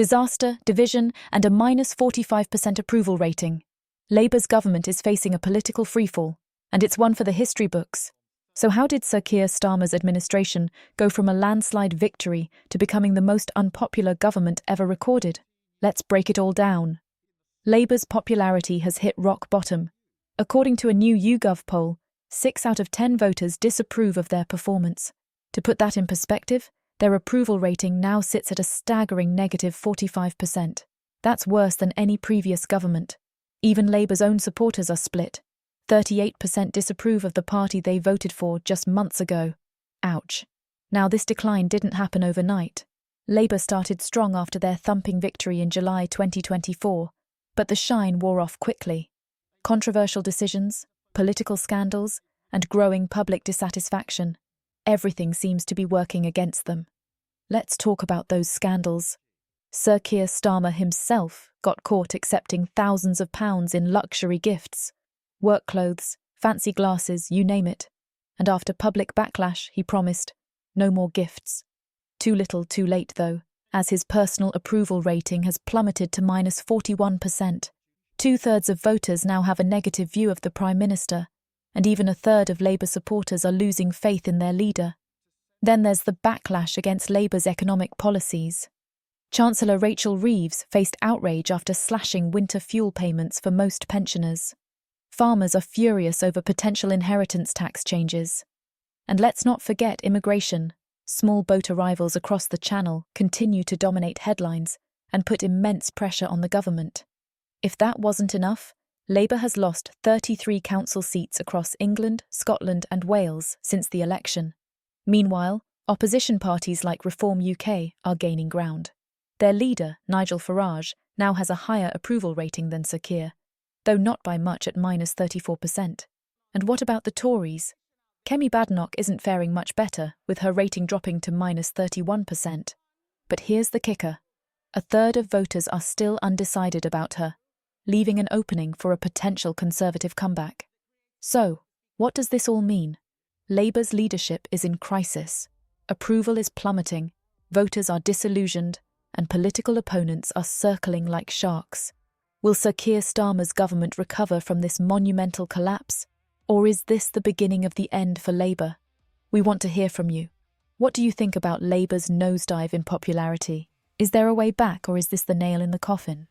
Disaster, division, and a -45% approval rating. Labour's government is facing a political freefall, and it's one for the history books. So how did Sir Keir Starmer's administration go from a landslide victory to becoming the most unpopular government ever recorded? Let's break it all down. Labour's popularity has hit rock bottom. According to a new YouGov poll, 6 out of 10 voters disapprove of their performance. To put that in perspective, their approval rating now sits at a staggering -45%. That's worse than any previous government. Even Labour's own supporters are split. 38% disapprove of the party they voted for just months ago. Ouch. Now, this decline didn't happen overnight. Labour started strong after their thumping victory in July 2024, but the shine wore off quickly. Controversial decisions, political scandals, and growing public dissatisfaction. Everything seems to be working against them. Let's talk about those scandals. Sir Keir Starmer himself got caught accepting thousands of pounds in luxury gifts. Work clothes, fancy glasses, you name it. And after public backlash, he promised, no more gifts. Too little, too late, though, as his personal approval rating has plummeted to -41%. 2/3 of voters now have a negative view of the Prime Minister, and even a third of Labour supporters are losing faith in their leader. Then there's the backlash against Labour's economic policies. Chancellor Rachel Reeves faced outrage after slashing winter fuel payments for most pensioners. Farmers are furious over potential inheritance tax changes. And let's not forget immigration. Small boat arrivals across the Channel continue to dominate headlines and put immense pressure on the government. If that wasn't enough, Labour has lost 33 council seats across England, Scotland and Wales since the election. Meanwhile, opposition parties like Reform UK are gaining ground. Their leader, Nigel Farage, now has a higher approval rating than Sir Keir, though not by much at -34%. And what about the Tories? Kemi Badenoch isn't faring much better, with her rating dropping to -31%. But here's the kicker. A third of voters are still undecided about her, leaving an opening for a potential Conservative comeback. So, what does this all mean? Labour's leadership is in crisis. Approval is plummeting, voters are disillusioned, and political opponents are circling like sharks. Will Sir Keir Starmer's government recover from this monumental collapse? Or is this the beginning of the end for Labour? We want to hear from you. What do you think about Labour's nosedive in popularity? Is there a way back, or is this the nail in the coffin?